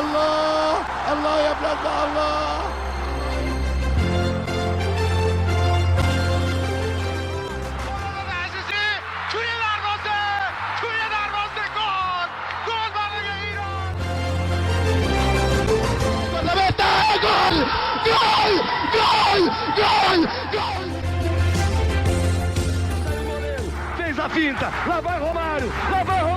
الله الله يا بلادنا الله. Fez a finta, lá vai Romário, é gol!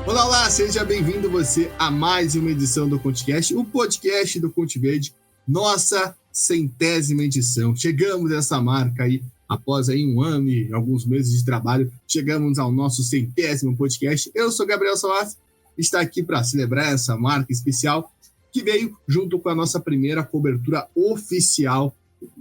Olá, olá, seja bem-vindo você a mais uma edição do ConteCast, o podcast do Conte Verde, nossa 100ª edição. Chegamos a essa marca aí, após aí um ano e alguns meses de trabalho, chegamos ao nosso 100º podcast. Eu sou Gabriel Salaf, está aqui para celebrar essa marca especial que veio junto com a nossa primeira cobertura oficial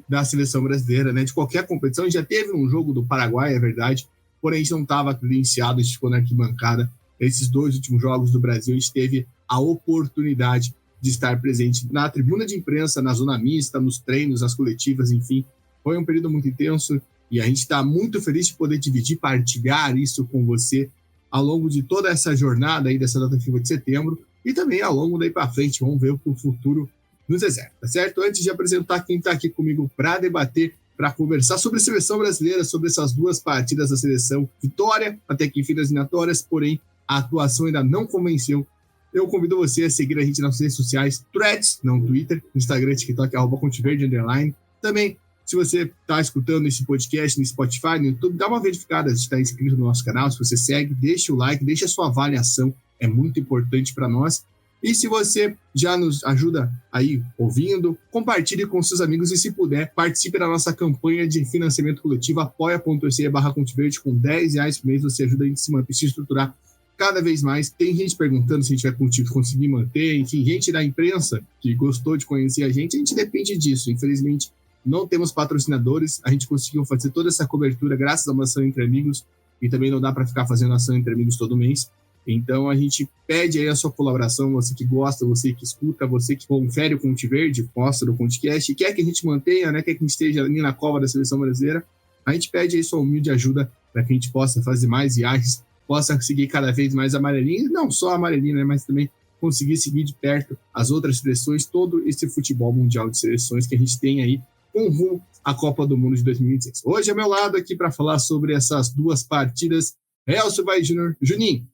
da seleção brasileira, né? De qualquer competição. Já teve um jogo do Paraguai, é verdade, porém a gente não estava credenciado, a gente ficou na arquibancada. Esses 2 últimos jogos do Brasil, a gente teve a oportunidade de estar presente na tribuna de imprensa, na zona mista, nos treinos, nas coletivas, enfim. Foi um período muito intenso e a gente está muito feliz de poder dividir, partilhar isso com você ao longo de toda essa jornada aí dessa data FIFA de setembro e também ao longo daí para frente. Vamos ver o que o futuro nos reserva, tá certo? Antes de apresentar quem está aqui comigo para debater, para conversar sobre a seleção brasileira, sobre essas 2 partidas da seleção, vitória até que enfim das eliminatórias, porém a atuação ainda não convenceu. Eu convido você a seguir a gente nas redes sociais, Threads, não Twitter, Instagram, TikTok, @ConteVerde_. Também, se você está escutando esse podcast no Spotify, no YouTube, dá uma verificada se está inscrito no nosso canal. Se você segue, deixa o like, deixa a sua avaliação, é muito importante para nós. E se você já nos ajuda aí ouvindo, compartilhe com seus amigos e, se puder, participe da nossa campanha de financiamento coletivo, apoia.se/ConteVerde, com R$10 por mês. Você ajuda a gente se estruturar cada vez mais. Tem gente perguntando se a gente vai conseguir manter, enfim, gente da imprensa que gostou de conhecer a gente depende disso. Infelizmente, não temos patrocinadores, a gente conseguiu fazer toda essa cobertura graças a uma ação entre amigos, e também não dá para ficar fazendo ação entre amigos todo mês. Então a gente pede aí a sua colaboração, você que gosta, você que escuta, você que confere o Conte Verde, gosta do ConteCast, quer que a gente mantenha, né, quer que a gente esteja ali na cova da seleção brasileira, a gente pede aí sua humilde ajuda para que a gente possa fazer mais viagens, possa seguir cada vez mais a amarelinha, não só a amarelinha, né, mas também conseguir seguir de perto as outras seleções, todo esse futebol mundial de seleções que a gente tem aí com rumo à Copa do Mundo de 2026. Hoje, ao meu lado aqui para falar sobre essas 2 partidas, Elcio Vai Júnior. Juninho,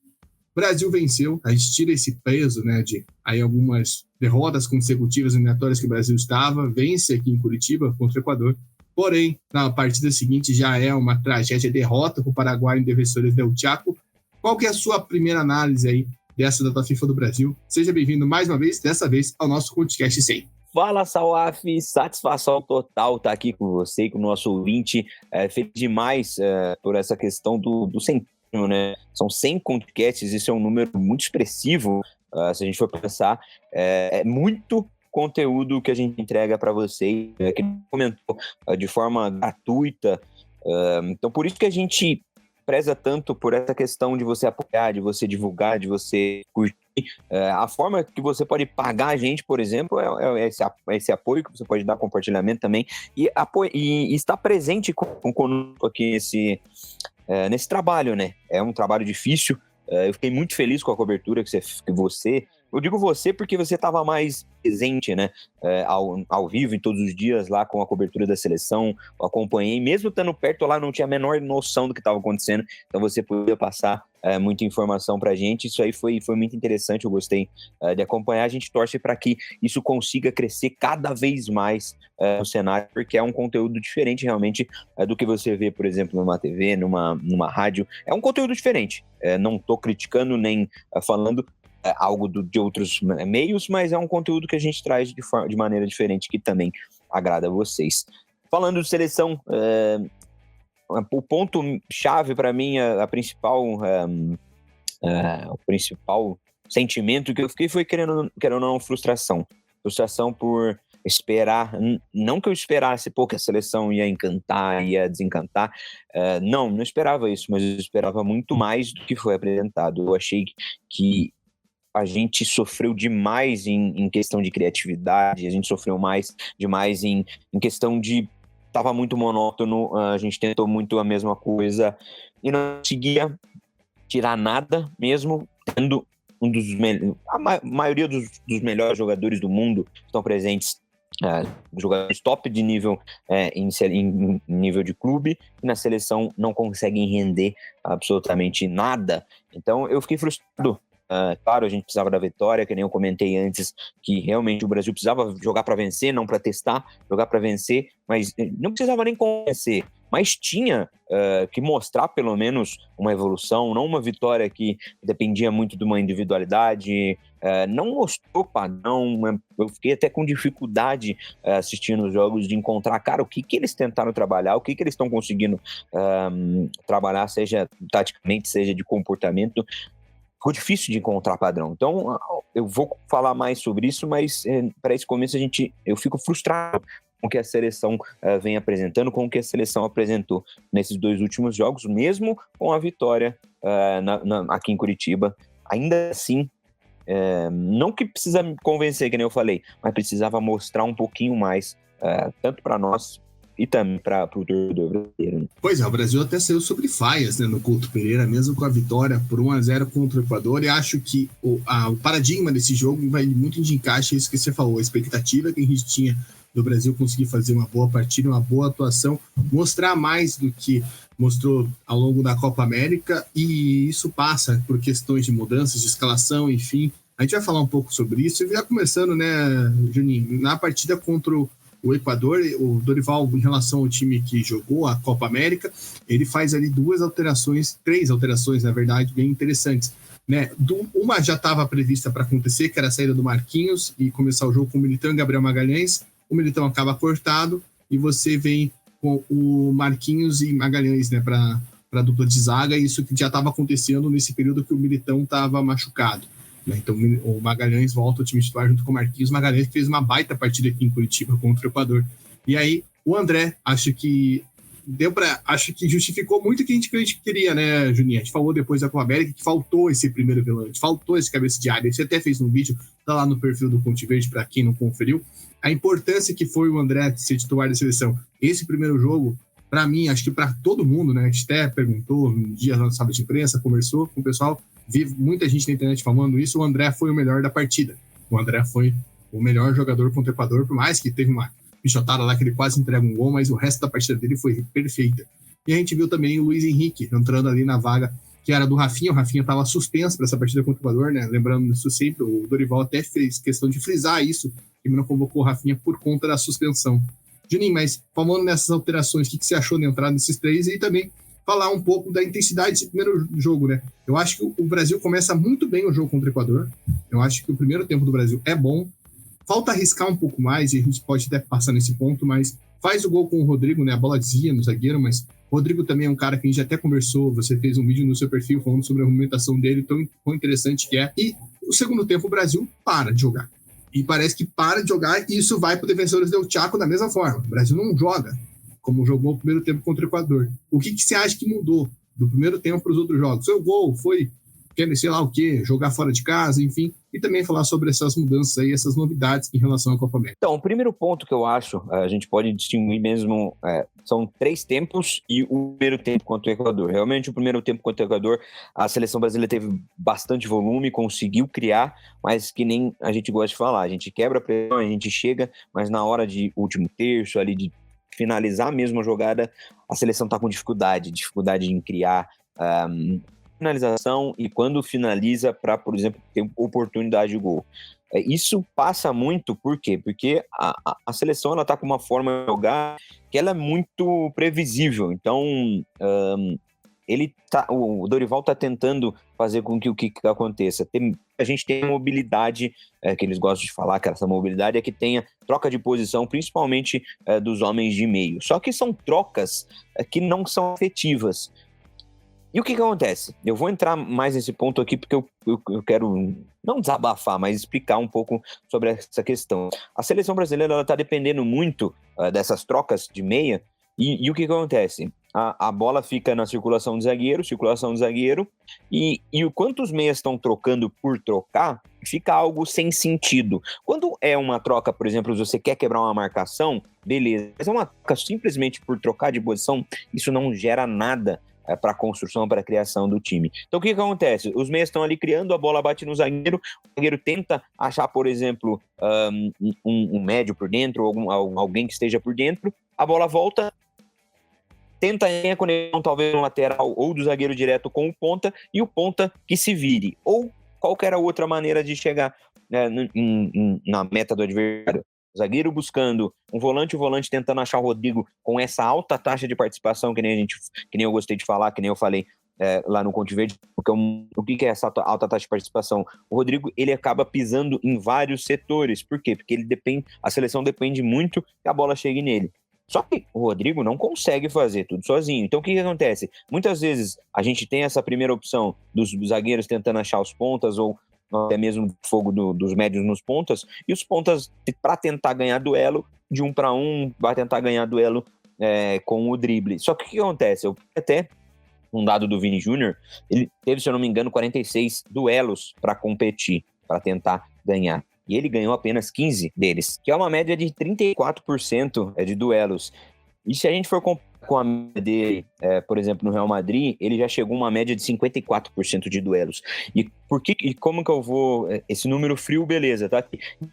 o Brasil venceu, a gente tira esse peso, né, de aí algumas derrotas consecutivas eliminatórias que o Brasil estava, vence aqui em Curitiba contra o Equador. Porém, na partida seguinte já é uma tragédia, derrota para o Paraguai em Defensores del Chaco. Qual que é a sua primeira análise aí dessa data FIFA do Brasil? Seja bem-vindo mais uma vez, dessa vez, ao nosso ConteCast 100. Fala, Salaf, satisfação total estar aqui com você e com o nosso ouvinte. Feliz demais por essa questão do centésimo, né? São 100 ConteCasts, isso é um número muito expressivo, se a gente for pensar. É muito conteúdo que a gente entrega para vocês, que comentou de forma gratuita. Então, por isso que a gente preza tanto por essa questão de você apoiar, de você divulgar, de você curtir. A forma que você pode pagar a gente, por exemplo, é esse apoio que você pode dar, compartilhamento também, e estar presente conosco aqui nesse trabalho, né? É um trabalho difícil. Eu fiquei muito feliz com a cobertura que você... Eu digo você porque você estava mais presente, né, ao vivo, em todos os dias, lá com a cobertura da seleção. Eu acompanhei, mesmo estando perto lá, não tinha a menor noção do que estava acontecendo, então você podia passar muita informação pra gente. Isso aí foi muito interessante, eu gostei de acompanhar. A gente torce para que isso consiga crescer cada vez mais no cenário, porque é um conteúdo diferente realmente do que você vê, por exemplo, numa TV, numa rádio. É um conteúdo diferente, não estou criticando nem falando algo de outros meios, mas é um conteúdo que a gente traz de maneira diferente, que também agrada a vocês. Falando de seleção, o ponto-chave para mim, o principal sentimento que eu fiquei foi, querendo ou não, frustração. Frustração por esperar, não que eu esperasse que a seleção ia encantar, ia desencantar, não esperava isso, mas eu esperava muito mais do que foi apresentado. Eu achei que a gente sofreu demais em questão de criatividade, a gente sofreu demais em questão de... Tava muito monótono, a gente tentou muito a mesma coisa e não conseguia tirar nada, mesmo tendo a maioria dos melhores jogadores do mundo estão presentes, jogadores top de nível em nível de clube, e na seleção não conseguem render absolutamente nada. Então eu fiquei frustrado. Claro, a gente precisava da vitória, que nem eu comentei antes, que realmente o Brasil precisava jogar para vencer, não para testar, jogar para vencer, mas não precisava nem convencer, mas tinha que mostrar pelo menos uma evolução, não uma vitória que dependia muito de uma individualidade, não mostrou padrão. Eu fiquei até com dificuldade assistindo os jogos de encontrar, cara, o que eles tentaram trabalhar, o que eles estão conseguindo trabalhar, seja taticamente, seja de comportamento. Ficou difícil de encontrar padrão. Então, eu vou falar mais sobre isso, mas para esse começo eu fico frustrado com o que a seleção vem apresentando, com o que a seleção apresentou nesses 2 últimos jogos, mesmo com a vitória aqui em Curitiba. Ainda assim, não que precisa me convencer, que nem eu falei, mas precisava mostrar um pouquinho mais, tanto para nós e também para o torcedor brasileiro. Pois é, o Brasil até saiu sobre faias, né, no Couto Pereira, mesmo com a vitória por 1-0 contra o Equador, e acho que o paradigma desse jogo vai muito de encaixe isso que você falou, a expectativa que a gente tinha do Brasil conseguir fazer uma boa partida, uma boa atuação, mostrar mais do que mostrou ao longo da Copa América, e isso passa por questões de mudanças, de escalação, enfim. A gente vai falar um pouco sobre isso, e já começando, né, Juninho, na partida contra o Equador, o Dorival, em relação ao time que jogou a Copa América, ele faz ali 3 alterações, na verdade, bem interessantes. Né? Uma já estava prevista para acontecer, que era a saída do Marquinhos e começar o jogo com o Militão e Gabriel Magalhães. O Militão acaba cortado e você vem com o Marquinhos e Magalhães, né, para a dupla de zaga, e isso que já estava acontecendo nesse período que o Militão estava machucado. Então o Magalhães volta ao time titular junto com o Marquinhos. Magalhães fez uma baita partida aqui em Curitiba contra o Equador. E aí o André, acho que justificou muito o que a gente queria, né, Juninho? A gente falou depois da Copa América que faltou esse primeiro volante, faltou esse cabeça de área. Você até fez um vídeo, tá lá no perfil do Conte Verde, para quem não conferiu, a importância que foi o André ser titular da seleção. Esse primeiro jogo, para mim, acho que para todo mundo, né? A gente até perguntou um dia na sala de imprensa, conversou com o pessoal, vi muita gente na internet falando isso, o André foi o melhor da partida. O André foi o melhor jogador contra o Equador, por mais que teve uma pichotada lá que ele quase entrega um gol, mas o resto da partida dele foi perfeita. E a gente viu também o Luiz Henrique entrando ali na vaga que era do Rafinha. O Rafinha estava suspenso para essa partida contra o Equador, né? Lembrando isso sempre, o Dorival até fez questão de frisar isso, que não convocou o Rafinha por conta da suspensão. Juninho, mas falando nessas alterações, o que você achou de entrar nesses 3 e também falar um pouco da intensidade desse primeiro jogo, né? Eu acho que o Brasil começa muito bem o jogo contra o Equador. Eu acho que o primeiro tempo do Brasil é bom. Falta arriscar um pouco mais, e a gente pode até passar nesse ponto, mas faz o gol com o Rodrigo, né? A bola desvia no zagueiro, mas o Rodrigo também é um cara que a gente até conversou, você fez um vídeo no seu perfil falando sobre a movimentação dele, tão interessante que é. E o segundo tempo o Brasil para de jogar. E parece que para de jogar, e isso vai para o Defensores del Chaco da mesma forma. O Brasil não joga como jogou o primeiro tempo contra o Equador. O que você acha que mudou do primeiro tempo para os outros jogos? Foi o gol? Foi, sei lá o quê? Jogar fora de casa, enfim. E também falar sobre essas mudanças aí, essas novidades em relação à Copa América. Então, o primeiro ponto que eu acho, a gente pode distinguir mesmo, são 3 tempos e o primeiro tempo contra o Equador. Realmente, o primeiro tempo contra o Equador, a seleção brasileira teve bastante volume, conseguiu criar, mas que nem a gente gosta de falar, a gente quebra a pressão, a gente chega, mas na hora de último terço, ali de finalizar mesmo a jogada, a seleção está com dificuldade em criar finalização, e quando finaliza para, por exemplo, ter oportunidade de gol. Isso passa muito, por quê? Porque a seleção está com uma forma de jogar que ela é muito previsível. Então, o Dorival está tentando fazer com que o que aconteça. A gente tem a mobilidade, que eles gostam de falar, que essa mobilidade é que tenha troca de posição, principalmente dos homens de meio. Só que são trocas que não são efetivas. E o que acontece? Eu vou entrar mais nesse ponto aqui porque eu quero não desabafar, mas explicar um pouco sobre essa questão. A seleção brasileira está dependendo muito dessas trocas de meia, E o que acontece? A bola fica na circulação do zagueiro, e o quanto os meias estão trocando por trocar, fica algo sem sentido. Quando é uma troca, por exemplo, se você quer quebrar uma marcação, beleza, mas é uma troca simplesmente por trocar de posição, isso não gera nada para a construção, para a criação do time. Então o que acontece? Os meias estão ali criando, a bola bate no zagueiro, o zagueiro tenta achar, por exemplo, um médio por dentro, alguém que esteja por dentro, a bola volta, tenta a conexão, talvez no lateral ou do zagueiro direto com o ponta, e o ponta que se vire, ou qualquer outra maneira de chegar na meta do adversário. O zagueiro buscando um volante, o volante tentando achar o Rodrigo com essa alta taxa de participação, que nem eu gostei de falar, que nem eu falei lá no Conte Verde, porque o que é essa alta taxa de participação? O Rodrigo, ele acaba pisando em vários setores. Por quê? Porque a seleção depende muito que a bola chegue nele. Só que o Rodrigo não consegue fazer tudo sozinho. Então o que acontece? Muitas vezes a gente tem essa primeira opção dos zagueiros tentando achar os pontas, ou até mesmo fogo dos médios nos pontas, e os pontas, para tentar ganhar duelo de 1 para 1, vai tentar ganhar duelo com o drible. Só que o que acontece? Eu até um dado do Vini Júnior, ele teve, se eu não me engano, 46 duelos para competir, para tentar ganhar. E ele ganhou apenas 15 deles, que é uma média de 34% de duelos. E se a gente for comparar com a média dele, por exemplo, no Real Madrid, ele já chegou a uma média de 54% de duelos. E como que eu vou... Esse número frio, beleza, tá?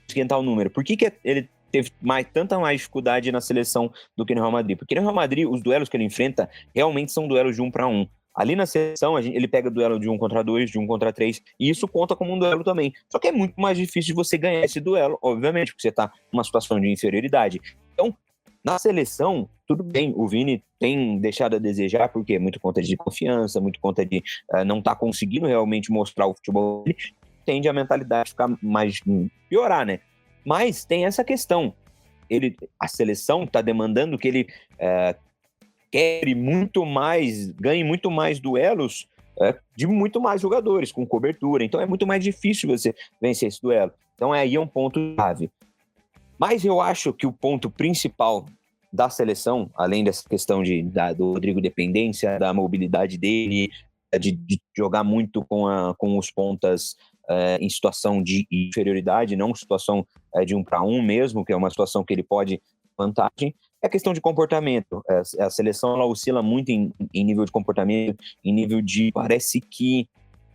Esquentar o número. Por que ele teve tanta mais dificuldade na seleção do que no Real Madrid? Porque no Real Madrid, os duelos que ele enfrenta realmente são duelos de 1 para 1. Ali na seleção, ele pega duelo de 1 contra 2, de 1 contra 3, e isso conta como um duelo também. Só que é muito mais difícil de você ganhar esse duelo, obviamente, porque você está numa situação de inferioridade. Então, na seleção, tudo bem, o Vini tem deixado a desejar, porque muito conta de confiança, muito conta de não estar conseguindo realmente mostrar o futebol dele, tende a mentalidade ficar mais... piorar, né? Mas tem essa questão. A seleção está demandando que ele... ganhe muito mais duelos de muito mais jogadores, com cobertura. Então é muito mais difícil você vencer esse duelo. Então aí é um ponto chave. Mas eu acho que o ponto principal da seleção, além dessa questão do Rodrigo dependência, da mobilidade dele, de jogar muito com os pontas em situação de inferioridade, não situação de 1 para 1 mesmo, que é uma situação que ele pode vantagem, é a questão de comportamento. A seleção ela oscila muito em nível de comportamento, em nível de... Parece que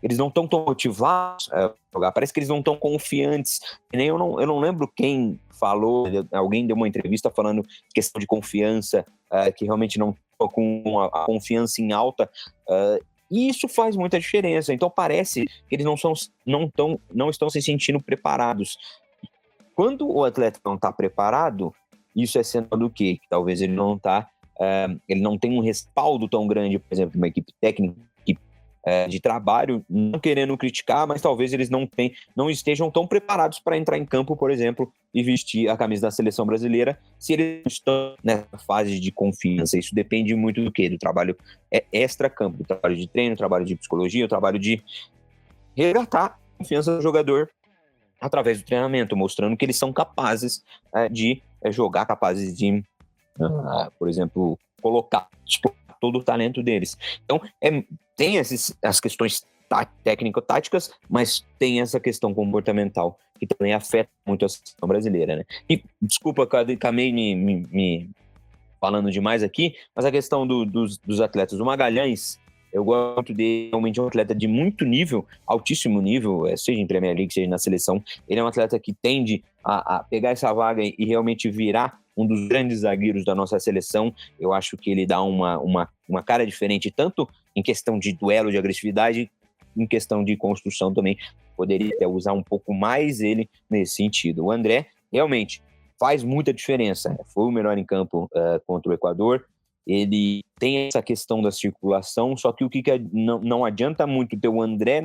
eles não estão tão motivados a jogar, parece que eles não estão confiantes. Eu não lembro quem falou, alguém deu uma entrevista falando questão de confiança, que realmente não estão com a confiança em alta, e isso faz muita diferença. Então parece que eles não estão se sentindo preparados. Quando o atleta não está preparado, isso é sinal do quê? Que talvez ele não tem um respaldo tão grande, por exemplo, de uma equipe técnica, de trabalho, não querendo criticar, mas talvez eles não estejam tão preparados para entrar em campo, por exemplo, e vestir a camisa da seleção brasileira, se eles estão nessa fase de confiança. Isso depende muito do quê? Do trabalho extra-campo, do trabalho de treino, do trabalho de psicologia, do trabalho de resgatar a confiança do jogador através do treinamento, mostrando que eles são capazes de jogar, capazes de, por exemplo, explorar todo o talento deles. Então, tem as questões técnico-táticas, mas tem essa questão comportamental, que também afeta muito a seleção brasileira, né? E, desculpa, acabei me falando demais aqui, mas a questão dos atletas. O Magalhães, eu gosto dele, realmente é um atleta de muito nível, altíssimo nível, seja em Premier League, seja na seleção. Ele é um atleta que tende a pegar essa vaga e realmente virar um dos grandes zagueiros da nossa seleção. Eu acho que ele dá uma cara diferente, tanto em questão de duelo, de agressividade, em questão de construção também. Poderia até usar um pouco mais ele nesse sentido. O André, realmente, faz muita diferença. Foi o melhor em campo contra o Equador. Ele tem essa questão da circulação, só que não adianta muito ter o André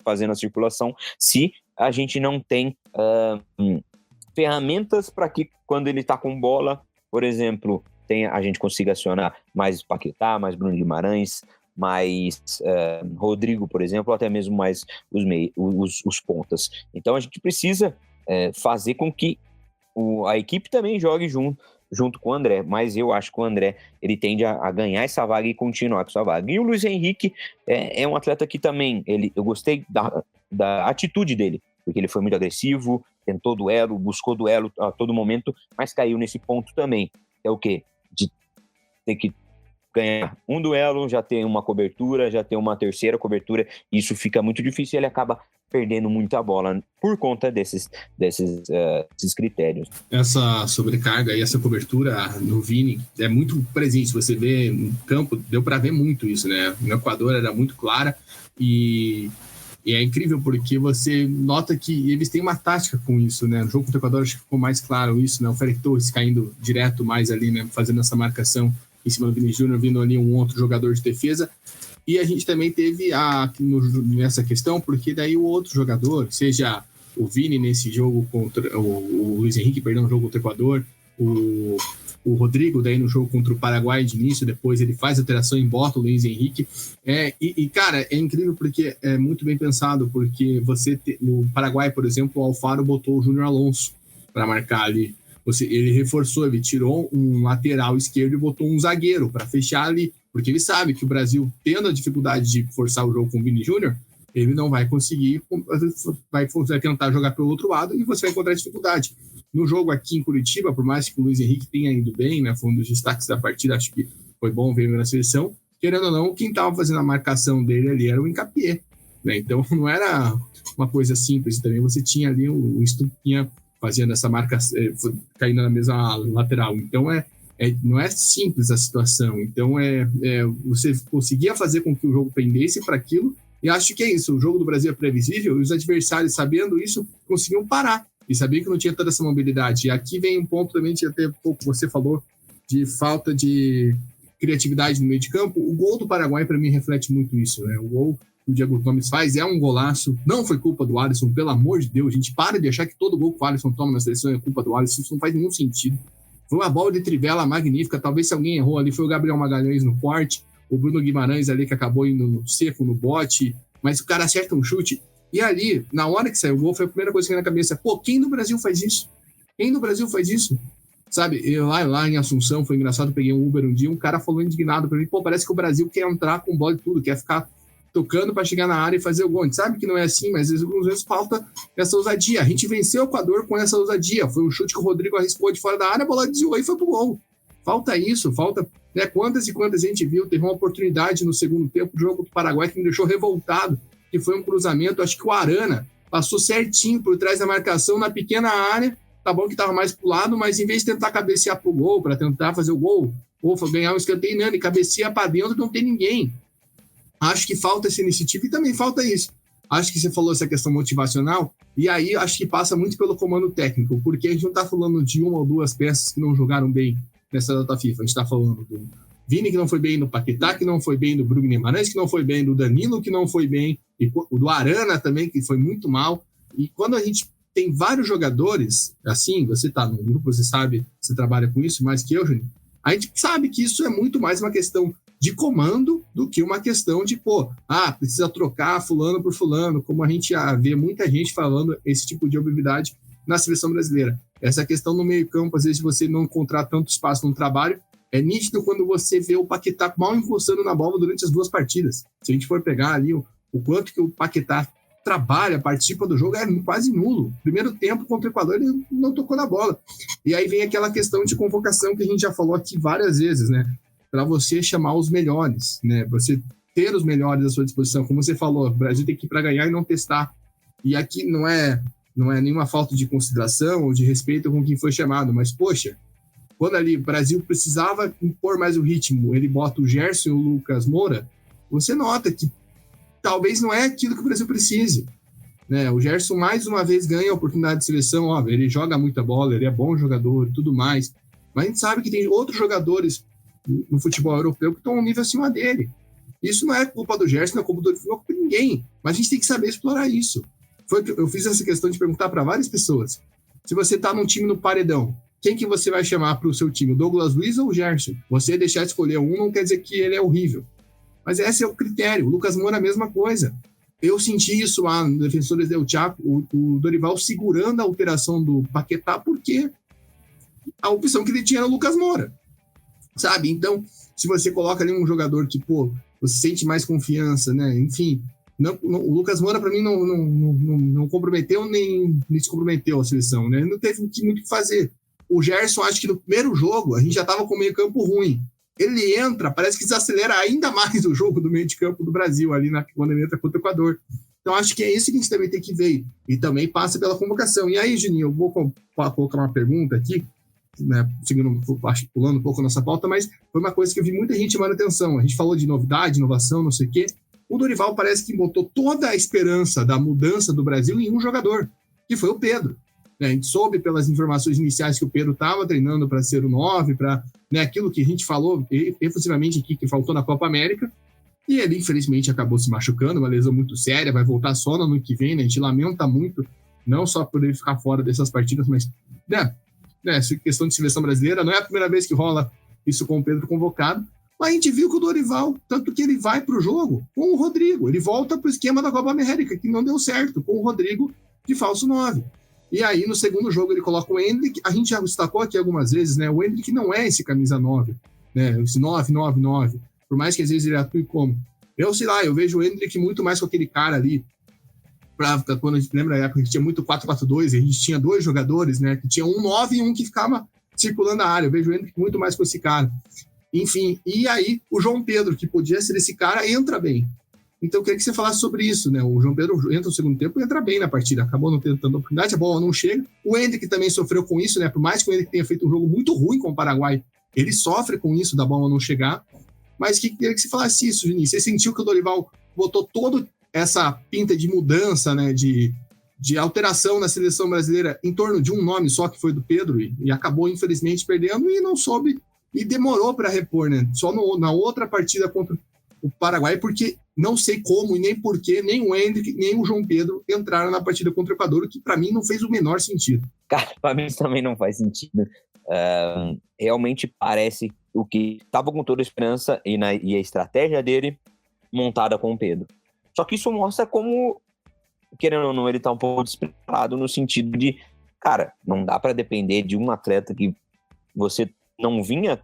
fazendo a circulação se a gente não tem ferramentas para que, quando ele está com bola, por exemplo, a gente consiga acionar mais Paquetá, mais Bruno Guimarães, mais Rodrigo, por exemplo, ou até mesmo mais os pontas. Então a gente precisa fazer com que a equipe também jogue junto, junto com o André, mas eu acho que o André ele tende a ganhar essa vaga e continuar com essa vaga. E o Luiz Henrique é um atleta que também, eu gostei da atitude dele, porque ele foi muito agressivo, tentou duelo, buscou duelo a todo momento, mas caiu nesse ponto também. É o quê? De ter que ganhar um duelo, já ter uma cobertura, já ter uma terceira cobertura, isso fica muito difícil e ele acaba perdendo muita bola por conta desses critérios. Essa sobrecarga e essa cobertura no Vini é muito presente. Se você vê no campo, deu para ver muito isso, né? No Equador era muito clara e é incrível porque você nota que eles têm uma tática com isso, né? No jogo contra o Equador acho que ficou mais claro isso, né? O Félix Torres caindo direto mais ali, né? Fazendo essa marcação em cima do Vini Júnior, vindo ali um outro jogador de defesa. E a gente também teve nessa questão, porque daí o outro jogador, seja o Vini nesse jogo contra o Luiz Henrique, no jogo contra o Equador, o Rodrigo daí no jogo contra o Paraguai de início, depois ele faz a alteração e bota o Luiz Henrique. Cara, é incrível porque é muito bem pensado, porque no Paraguai, por exemplo, o Alfaro botou o Júnior Alonso para marcar ali. Ele reforçou, ele tirou um lateral esquerdo e botou um zagueiro para fechar ali, porque ele sabe que o Brasil, tendo a dificuldade de forçar o jogo com o Vini Júnior, ele não vai conseguir, vai tentar jogar pelo outro lado e você vai encontrar dificuldade. No jogo aqui em Curitiba, por mais que o Luiz Henrique tenha ido bem, né, foi um dos destaques da partida, acho que foi bom ver ele na seleção, querendo ou não, quem estava fazendo a marcação dele ali era o Hincapié, né? Então não era uma coisa simples, também você tinha ali o Estupinha fazendo essa marca, caindo na mesma lateral. Então, não é simples a situação. Então, você conseguia fazer com que o jogo pendesse para aquilo, e acho que é isso. O jogo do Brasil é previsível, e os adversários, sabendo isso, conseguiam parar, e sabiam que não tinha toda essa mobilidade. E aqui vem um ponto também, que até pouco você falou, de falta de criatividade no meio de campo. O gol do Paraguai, para mim, reflete muito isso, né? O gol que o Diego Gomes faz é um golaço, não foi culpa do Alisson, pelo amor de Deus, a gente para de achar que todo gol que o Alisson toma na seleção é culpa do Alisson, isso não faz nenhum sentido. Foi uma bola de trivela magnífica, talvez se alguém errou ali foi o Gabriel Magalhães no corte, o Bruno Guimarães ali que acabou indo no seco, no bote, mas o cara acerta um chute, e ali, na hora que saiu o gol, foi a primeira coisa que veio na cabeça, pô, quem no Brasil faz isso? Quem no Brasil faz isso? Sabe, lá em Assunção, foi engraçado, peguei um Uber um dia, um cara falou indignado pra mim, pô, parece que o Brasil quer entrar com bola e tudo, quer ficar tocando para chegar na área e fazer o gol. A gente sabe que não é assim, mas algumas vezes falta essa ousadia. A gente venceu o Equador com essa ousadia. Foi um chute que o Rodrigo arriscou de fora da área, a bola desviou e foi pro gol. Falta isso, falta... Né, quantas e quantas a gente viu, teve uma oportunidade no segundo tempo do jogo do Paraguai que me deixou revoltado, que foi um cruzamento, acho que o Arana passou certinho por trás da marcação na pequena área, tá bom que estava mais pro lado, mas em vez de tentar cabecear pro gol, para tentar fazer o gol, ou ganhar um escanteio, não, ele cabeceia para dentro, não tem ninguém. Acho que falta essa iniciativa e também falta isso. Acho que você falou essa questão motivacional, e aí acho que passa muito pelo comando técnico, porque a gente não está falando de uma ou duas peças que não jogaram bem nessa data FIFA. A gente está falando do Vini, que não foi bem, do Paquetá, que não foi bem, do Bruno Guimarães, que não foi bem, do Danilo, que não foi bem, e o do Arana também, que foi muito mal. E quando a gente tem vários jogadores, assim, você está no grupo, você sabe, você trabalha com isso mais que eu, Júnior, a gente sabe que isso é muito mais uma questão de comando do que uma questão de, precisa trocar fulano por fulano, como a gente vê muita gente falando esse tipo de obviedade na seleção brasileira. Essa questão no meio campo, às vezes você não encontrar tanto espaço no trabalho, é nítido quando você vê o Paquetá mal encostando na bola durante as duas partidas. Se a gente for pegar ali o quanto que o Paquetá trabalha, participa do jogo, é quase nulo. Primeiro tempo contra o Equador, ele não tocou na bola. E aí vem aquela questão de convocação que a gente já falou aqui várias vezes, né? Para você chamar os melhores, né? Você ter os melhores à sua disposição. Como você falou, o Brasil tem que ir para ganhar e não testar. E aqui não é nenhuma falta de consideração ou de respeito com quem foi chamado, mas, poxa, quando ali o Brasil precisava impor mais o ritmo, ele bota o Gerson e o Lucas Moura, você nota que talvez não é aquilo que o Brasil precise, né? O Gerson mais uma vez ganha a oportunidade de seleção, ó, ele joga muita bola, ele é bom jogador e tudo mais, mas a gente sabe que tem outros jogadores no futebol europeu que estão um nível acima dele. Isso não é culpa do Gerson, não é culpa do Dorival, não é culpa de ninguém, mas a gente tem que saber explorar isso. Eu fiz essa questão de perguntar para várias pessoas, se você está num time no paredão, quem que você vai chamar para o seu time, o Douglas Luiz ou o Gerson? Você deixar de escolher um não quer dizer que ele é horrível, mas esse é o critério. O Lucas Moura, a mesma coisa. Eu senti isso lá no Defensores del Chaco, o Dorival segurando a alteração do Paquetá, porque a opção que ele tinha era o Lucas Moura, sabe? Então, se você coloca ali um jogador que, pô, você sente mais confiança, né? Enfim, o Lucas Moura, para mim, não comprometeu nem descomprometeu a seleção, né? Não teve muito o que fazer. O Gerson, acho que no primeiro jogo, a gente já estava com o meio campo ruim. Ele entra, parece que desacelera ainda mais o jogo do meio de campo do Brasil, ali quando ele entra contra o Equador. Então, acho que é isso que a gente também tem que ver. E também passa pela convocação. E aí, Juninho, eu vou colocar uma pergunta aqui, né, pulando um pouco a nossa pauta, mas foi uma coisa que eu vi muita gente chamando atenção. A gente falou de novidade, inovação, não sei o quê. O Dorival parece que botou toda a esperança da mudança do Brasil em um jogador, que foi o Pedro. A gente soube pelas informações iniciais que o Pedro estava treinando para ser o 9, para, né, aquilo que a gente falou efusivamente aqui, que faltou na Copa América, e ele infelizmente acabou se machucando, uma lesão muito séria, vai voltar só no ano que vem, né? A gente lamenta muito, não só por ele ficar fora dessas partidas, mas essa questão de seleção brasileira, não é a primeira vez que rola isso com o Pedro convocado, mas a gente viu que o Dorival, tanto que ele vai para o jogo com o Rodrigo, ele volta para o esquema da Copa América, que não deu certo, com o Rodrigo de falso 9. E aí, no segundo jogo, ele coloca o Endrick. A gente já destacou aqui algumas vezes, né? O Endrick não é esse camisa 9, né? Esse 9. Por mais que às vezes ele atue como. Eu sei lá, eu vejo o Endrick muito mais com aquele cara ali. Quando a gente lembra a época que tinha muito 4-4-2, a gente tinha dois jogadores, né? Que tinha um 9 e um que ficava circulando a área. Eu vejo o Endrick muito mais com esse cara. Enfim, e aí o João Pedro, que podia ser esse cara, entra bem. Então, eu queria que você falasse sobre isso, né? O João Pedro entra no segundo tempo e entra bem na partida. Acabou não tendo tanta oportunidade, a bola não chega. O Endrick também sofreu com isso, né? Por mais que o Endrick tenha feito um jogo muito ruim com o Paraguai, ele sofre com isso da bola não chegar. Mas queria que você falasse isso, Juninho. Você sentiu que o Dorival botou toda essa pinta de mudança, né? De alteração na seleção brasileira em torno de um nome só, que foi do Pedro, e acabou, infelizmente, perdendo e não soube, e demorou para repor, né? Só na outra partida contra o Paraguai, porque não sei como e nem porquê, nem o Endrick, nem o João Pedro entraram na partida contra o Equador, que para mim não fez o menor sentido. Cara, para mim também não faz sentido. Realmente parece o que estava com toda a esperança e a estratégia dele montada com o Pedro. Só que isso mostra como, querendo ou não, ele tá um pouco despreparado no sentido de, cara, não dá para depender de um atleta que você não vinha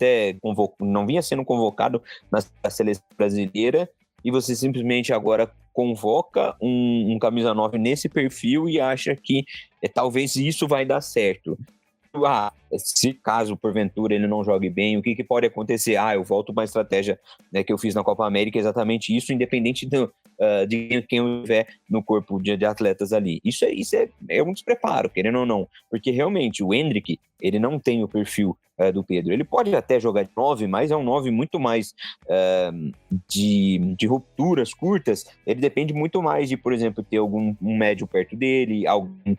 sendo convocado na seleção brasileira e você simplesmente agora convoca um camisa 9 nesse perfil e acha que talvez isso vai dar certo. Se caso porventura ele não jogue bem, o que pode acontecer? Eu volto para a estratégia, né, que eu fiz na Copa América, exatamente isso, independente de quem eu tiver no corpo de atletas ali. Isso é um despreparo, querendo ou não, porque realmente o Endrick, ele não tem o perfil do Pedro. Ele pode até jogar de 9, mas é um 9 muito mais de rupturas curtas. Ele depende muito mais de, por exemplo, ter um médio perto dele, algum,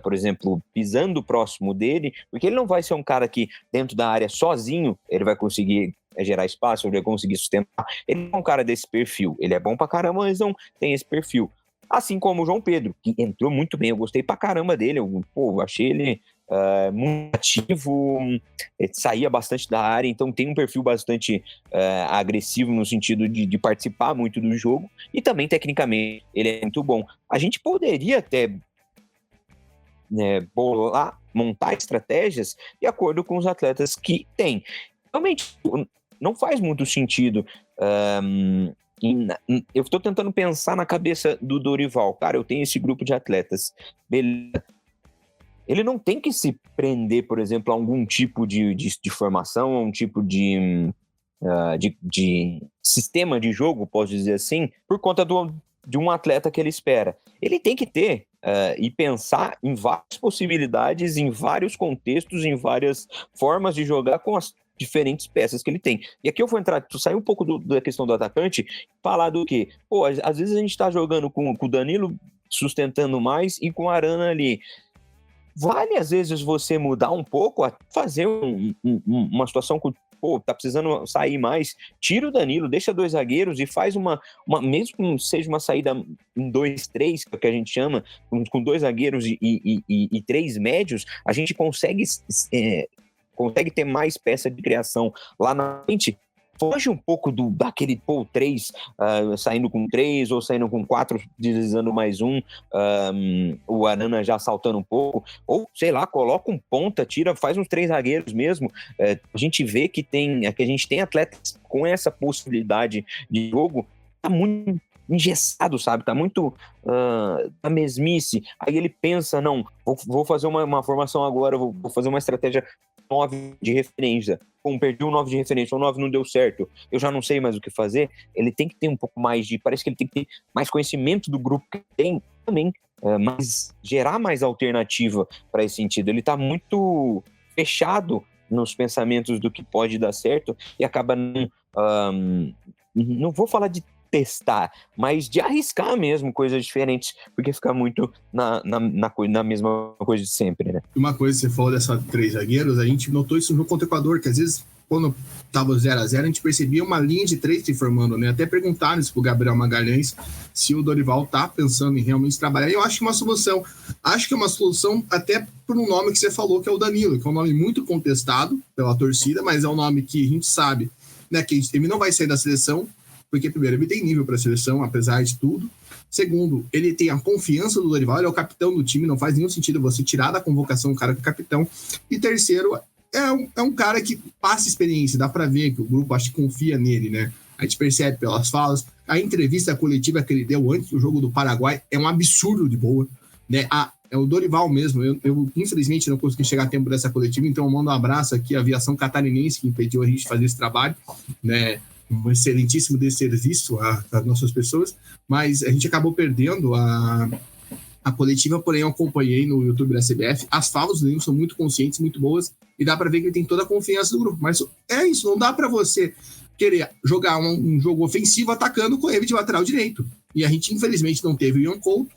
por exemplo, pisando próximo dele, porque ele não vai ser um cara que dentro da área sozinho ele vai conseguir gerar espaço, ele vai conseguir sustentar. Ele é um cara desse perfil. Ele é bom pra caramba, mas não tem esse perfil. Assim como o João Pedro, que entrou muito bem. Eu gostei pra caramba dele. Eu achei ele muito ativo, saía bastante da área, então tem um perfil bastante agressivo no sentido de participar muito do jogo, e também tecnicamente ele é muito bom. A gente poderia até montar estratégias de acordo com os atletas que tem. Realmente não faz muito sentido. Eu estou tentando pensar na cabeça do Dorival. Cara, eu tenho esse grupo de atletas, beleza. Ele não tem que se prender, por exemplo, a algum tipo de formação, a um tipo de sistema de jogo, posso dizer assim, por conta de um atleta que ele espera. Ele tem que ter e pensar em várias possibilidades, em vários contextos, em várias formas de jogar com as diferentes peças que ele tem. E aqui eu vou sair um pouco da questão do atacante, falar do quê? Às vezes a gente tá jogando com o Danilo sustentando mais e com o Arana ali. Vale, às vezes, você mudar um pouco, fazer uma situação com, tá precisando sair mais, tira o Danilo, deixa dois zagueiros e faz mesmo que seja uma saída em 2-3, que a gente chama, com dois zagueiros e três médios, a gente consegue ter mais peça de criação lá na frente, foge um pouco daquele 3, saindo com 3 ou saindo com 4, deslizando mais um, o Arana já saltando um pouco, ou sei lá, coloca um ponta, faz uns 3 zagueiros mesmo. A gente vê que a gente tem atletas com essa possibilidade de jogo, tá muito engessado, sabe? Tá muito a mesmice. Aí ele pensa, não, vou fazer uma formação agora, vou fazer uma estratégia 9 de referência. Perdi o 9 de referência, o 9 não deu certo, eu já não sei mais o que fazer. Ele tem que ter um pouco mais parece que ele tem que ter mais conhecimento do grupo que tem também, mas gerar mais alternativa para esse sentido. Ele tá muito fechado nos pensamentos do que pode dar certo e acaba não vou falar de testar, mas de arriscar mesmo coisas diferentes, porque fica muito na mesma coisa de sempre, né? Uma coisa, você falou dessas 3 zagueiros, a gente notou isso no jogo contra o Equador, que às vezes, quando tava 0-0, a gente percebia uma linha de 3 se formando, né? Até perguntaram isso pro Gabriel Magalhães, se o Dorival tá pensando em realmente trabalhar, e eu acho que é uma solução até por um nome que você falou, que é o Danilo, que é um nome muito contestado pela torcida, mas é um nome que a gente sabe, né, que ele não vai sair da seleção, porque, primeiro, ele tem nível para a seleção, apesar de tudo. Segundo, ele tem a confiança do Dorival, ele é o capitão do time, não faz nenhum sentido você tirar da convocação um cara que é capitão. E terceiro, é um cara que passa experiência, dá para ver que o grupo acho que confia nele, né? A gente percebe pelas falas. A entrevista coletiva que ele deu antes do jogo do Paraguai é um absurdo de boa, né? É o Dorival mesmo. Eu infelizmente não consegui chegar a tempo dessa coletiva, então eu mando um abraço aqui à aviação catarinense que impediu a gente de fazer esse trabalho, né? Um excelentíssimo desserviço às nossas pessoas, mas a gente acabou perdendo a coletiva, porém eu acompanhei no YouTube da CBF, as falas do Lino são muito conscientes, muito boas, e dá para ver que ele tem toda a confiança do grupo, mas é isso, não dá para você querer jogar um jogo ofensivo atacando com ele de lateral direito, e a gente infelizmente não teve o Ian Couto.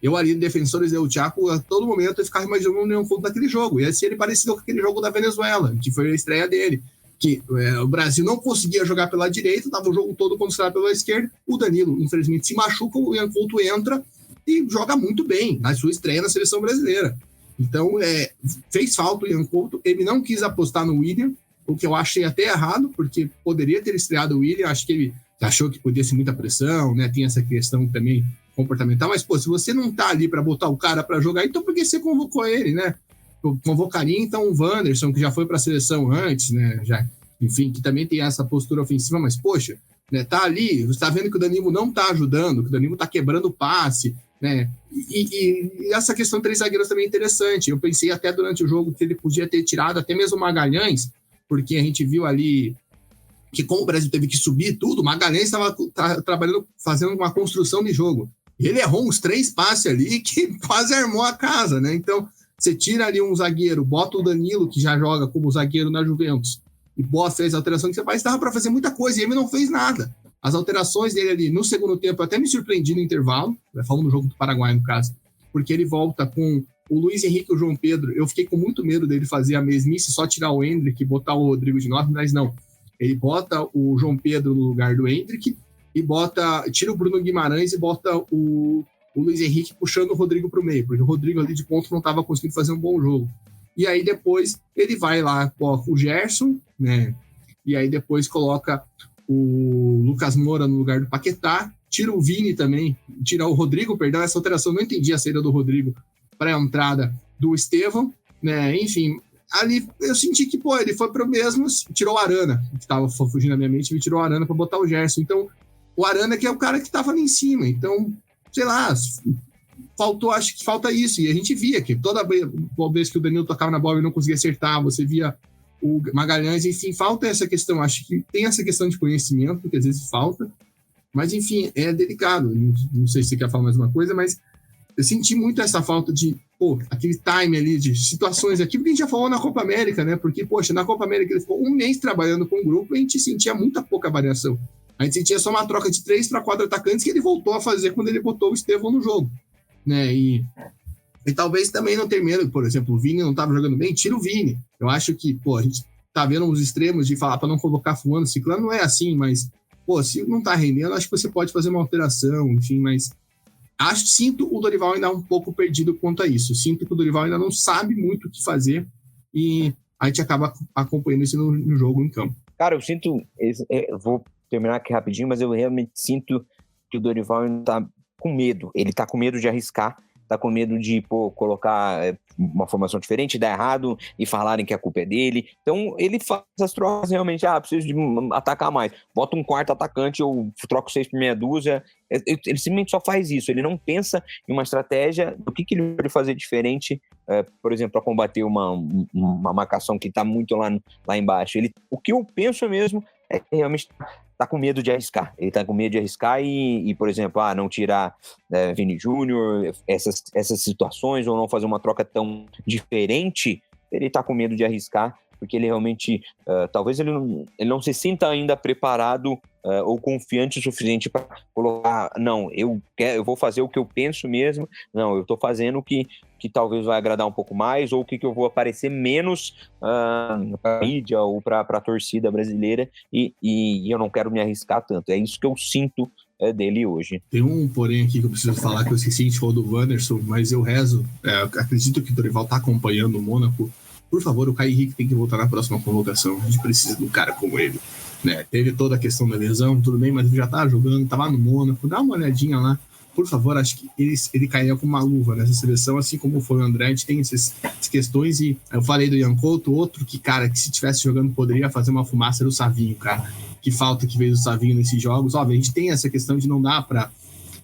Eu ali no Defensores do Chaco, a todo momento eu ficava imaginando o Ian Couto naquele jogo, e assim ele parecido com aquele jogo da Venezuela, que foi a estreia dele, que o Brasil não conseguia jogar pela direita, estava o jogo todo concentrado pela esquerda, o Danilo, infelizmente, se machuca, o Ian Couto entra e joga muito bem na sua estreia na seleção brasileira. Então, fez falta o Ian Couto, ele não quis apostar no William, o que eu achei até errado, porque poderia ter estreado o William, acho que ele achou que podia ser muita pressão, né? Tem essa questão também comportamental, mas, se você não tá ali para botar o cara para jogar, então por que você convocou ele, né? Convocaria então o Wanderson, que já foi para a seleção antes, né? Enfim, que também tem essa postura ofensiva, mas poxa, né? Tá ali, você está vendo que o Danilo não está ajudando, que o Danilo está quebrando o passe, né? E essa questão de 3 zagueiros também é interessante. Eu pensei até durante o jogo que ele podia ter tirado até mesmo o Magalhães, porque a gente viu ali que como o Brasil teve que subir tudo, o Magalhães estava trabalhando, fazendo uma construção de jogo. Ele errou uns 3 passes ali que quase armou a casa, né? Então, você tira ali um zagueiro, bota o Danilo, que já joga como zagueiro na Juventus, e fez a alteração que você faz, dava para fazer muita coisa, e ele não fez nada. As alterações dele ali no segundo tempo, até me surpreendi no intervalo, falando do jogo do Paraguai, no caso, porque ele volta com o Luiz Henrique e o João Pedro. Eu fiquei com muito medo dele fazer a mesmice, só tirar o Endrick e botar o Rodrigo de 9, mas não. Ele bota o João Pedro no lugar do Endrick e tira o Bruno Guimarães e bota o Luiz Henrique puxando o Rodrigo para o meio, porque o Rodrigo ali de ponto não estava conseguindo fazer um bom jogo. E aí depois ele vai lá, coloca o Gerson, né? E aí depois coloca o Lucas Moura no lugar do Paquetá, tira o Vini também, tira o Rodrigo, perdão, essa alteração, não entendi a saída do Rodrigo para a entrada do Estevão, né? Enfim, ali eu senti que, ele foi para o mesmo, tirou o Arana, que estava fugindo da minha mente, ele tirou o Arana para botar o Gerson. Então, o Arana que é o cara que estava ali em cima, então, sei lá, acho que falta isso, e a gente via que toda vez que o Danilo tocava na bola e não conseguia acertar, você via o Magalhães, enfim, falta essa questão, acho que tem essa questão de conhecimento, que às vezes falta, mas enfim, é delicado, não sei se você quer falar mais uma coisa, mas eu senti muito essa falta de, aquele time ali, de situações aqui, porque a gente já falou na Copa América, né, porque, na Copa América ele ficou um mês trabalhando com o grupo e a gente sentia muita pouca variação, a gente sentia só uma troca de 3 para 4 atacantes que ele voltou a fazer quando ele botou o Estevão no jogo, né, e talvez também não ter medo, por exemplo, o Vini não estava jogando bem, tira o Vini. Eu acho que, a gente tá vendo os extremos de falar para não convocar fulano, ciclano, não é assim, mas, se não tá rendendo, acho que você pode fazer uma alteração, enfim, mas sinto o Dorival ainda um pouco perdido quanto a isso. Sinto que o Dorival ainda não sabe muito o que fazer e a gente acaba acompanhando isso no jogo em campo. Cara, eu sinto... vou terminar aqui rapidinho, mas eu realmente sinto que o Dorival ainda tá com medo. Ele tá com medo de arriscar, tá com medo de, colocar uma formação diferente, dar errado e falarem que a culpa é dele. Então, ele faz as trocas realmente, preciso de atacar mais. Bota um quarto atacante ou troca 6 por meia dúzia. Ele simplesmente só faz isso. Ele não pensa em uma estratégia do que ele pode fazer diferente, por exemplo, para combater uma marcação que está muito lá embaixo. O que eu penso mesmo é que realmente tá com medo de arriscar. Ele tá com medo de arriscar e por exemplo, não tirar Vini Júnior, essas situações, ou não fazer uma troca tão diferente. Ele tá com medo de arriscar, porque ele realmente, talvez ele não se sinta ainda preparado ou confiante o suficiente para colocar, não, eu vou fazer o que eu penso mesmo, não, eu tô fazendo o que talvez vai agradar um pouco mais, ou o que eu vou aparecer menos para a mídia ou para a torcida brasileira, e eu não quero me arriscar tanto. É isso que eu sinto dele hoje. Tem um porém aqui que eu preciso falar, que eu esqueci, a gente falou do Wanderson, mas eu rezo, acredito que o Dorival tá acompanhando o Mônaco. Por favor, o Caio Henrique tem que voltar na próxima convocação. A gente precisa de um cara como ele. Né? Teve toda a questão da lesão, tudo bem, mas ele já tá jogando, tá lá no Mônaco. Dá uma olhadinha lá. Por favor, acho que ele cairia com uma luva nessa seleção, assim como foi o André. A gente tem essas questões, e eu falei do Ian Couto, outro que se estivesse jogando poderia fazer uma fumaça, era o Savinho, cara. Que falta que veio o Savinho nesses jogos. Óbvio, a gente tem essa questão de não dar pra...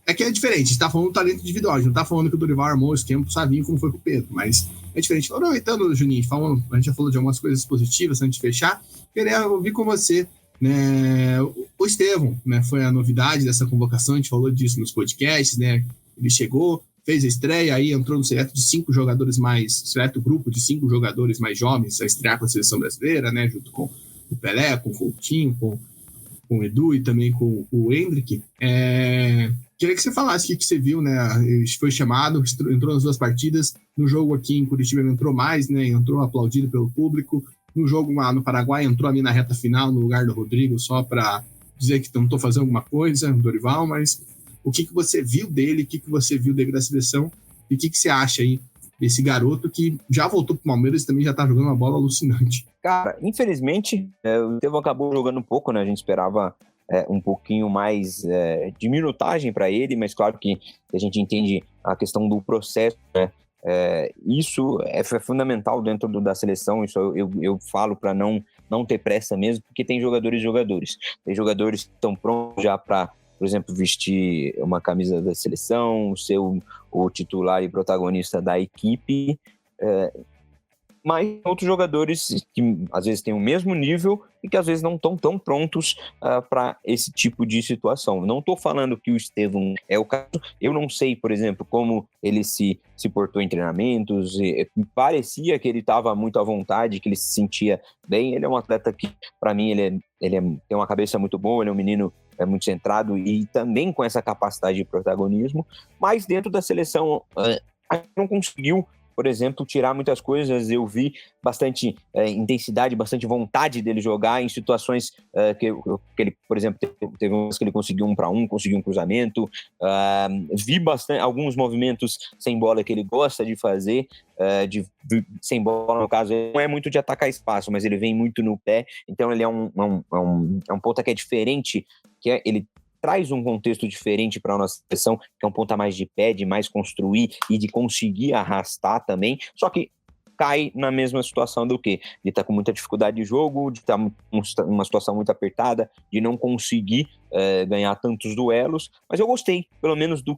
É que é diferente, a gente tá falando do talento individual, a gente não tá falando que o Dorival armou o esquema pro Savinho como foi pro Pedro, mas é diferente. Aproveitando, Juninho, a gente já falou de algumas coisas positivas antes de fechar, queria ouvir com você, né, o Estevão, né, foi a novidade dessa convocação, a gente falou disso nos podcasts, né, ele chegou, fez a estreia, aí entrou no seleto grupo de 5 jogadores mais jovens a estrear com a seleção brasileira, né, junto com o Pelé, com o Coutinho, com o Edu e também com o Hendrick. Queria que você falasse o que você viu, né? Ele foi chamado, entrou nas 2 partidas. No jogo aqui em Curitiba ele entrou mais, né? Entrou aplaudido pelo público. No jogo lá no Paraguai entrou ali na reta final, no lugar do Rodrigo, só para dizer que tentou fazer alguma coisa, Dorival, mas o que você viu dele, o que você viu dele da seleção e o que você acha aí desse garoto que já voltou pro Palmeiras e também já tá jogando uma bola alucinante? Cara, infelizmente, o Estevão acabou jogando um pouco, né? A gente esperava um pouquinho mais de minutagem para ele, mas claro que a gente entende a questão do processo, né? Isso é fundamental dentro da seleção. Isso eu falo para não ter pressa mesmo, porque tem jogadores. Tem jogadores que estão prontos já para, por exemplo, vestir uma camisa da seleção, ser o titular e protagonista da equipe, mas outros jogadores que às vezes têm o mesmo nível e que às vezes não estão tão prontos para esse tipo de situação. Não estou falando que o Estevão é o caso. Eu não sei, por exemplo, como ele se portou em treinamentos. Parecia que ele estava muito à vontade, que ele se sentia bem. Ele é um atleta que, para mim, ele tem uma cabeça muito boa, ele é um menino muito centrado e também com essa capacidade de protagonismo, mas dentro da seleção não conseguiu, por exemplo, tirar muitas coisas. Eu vi bastante intensidade, bastante vontade dele jogar em situações que ele, por exemplo, teve umas que ele conseguiu 1-1, conseguiu um cruzamento. Vi bastante alguns movimentos sem bola que ele gosta de fazer, sem bola, no caso, ele não é muito de atacar espaço, mas ele vem muito no pé, então ele é um ponta que é diferente, ele traz um contexto diferente para a nossa seleção, que é um ponta mais de pé, de mais construir e de conseguir arrastar também, só que cai na mesma situação do que de estar com muita dificuldade de jogo, de estar numa situação muito apertada, de não conseguir ganhar tantos duelos, mas eu gostei, pelo menos do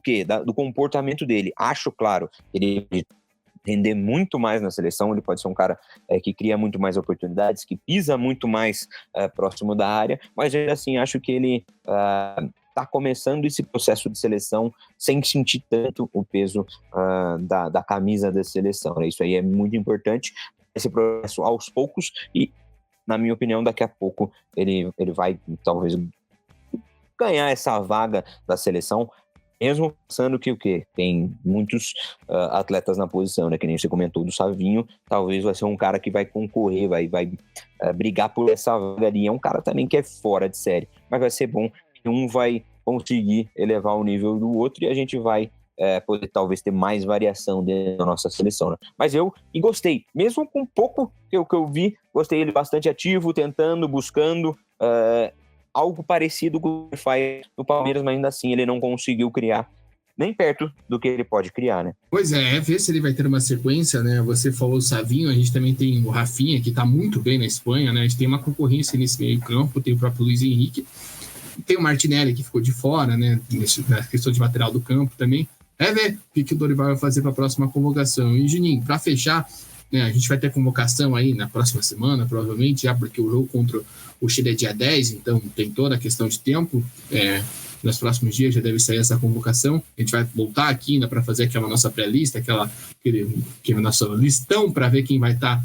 comportamento dele. Acho, claro, ele render muito mais na seleção, ele pode ser um cara que cria muito mais oportunidades, que pisa muito mais próximo da área, mas ainda assim acho que ele está começando esse processo de seleção sem sentir tanto o peso da camisa da seleção, né? Isso aí é muito importante, esse processo aos poucos, e na minha opinião daqui a pouco ele vai talvez ganhar essa vaga da seleção, mesmo pensando que tem muitos atletas na posição, né? Que nem você comentou do Savinho, talvez vai ser um cara que vai concorrer, vai brigar por essa vaga ali. É um cara também que é fora de série, mas vai ser bom que um vai conseguir elevar o nível do outro e a gente vai poder talvez ter mais variação dentro da nossa seleção, né? Mas eu gostei, mesmo com pouco que eu vi, gostei ele bastante ativo, tentando, buscando algo parecido com o que ele faz no Palmeiras, mas ainda assim ele não conseguiu criar nem perto do que ele pode criar, né? Pois é, ver se ele vai ter uma sequência, né? Você falou o Savinho, a gente também tem o Rafinha, que tá muito bem na Espanha, né? A gente tem uma concorrência nesse meio campo, tem o próprio Luiz Henrique, tem o Martinelli, que ficou de fora, né? Na questão de lateral do campo também. Ver o que o Dorival vai fazer para a próxima convocação. E, Juninho, para fechar, né, a gente vai ter convocação aí na próxima semana, provavelmente, já porque o jogo contra o Chile é dia 10, então tem toda a questão de tempo. Nos próximos dias já deve sair essa convocação. A gente vai voltar aqui ainda para fazer aquela nossa pré-lista, aquele nosso listão para ver quem vai estar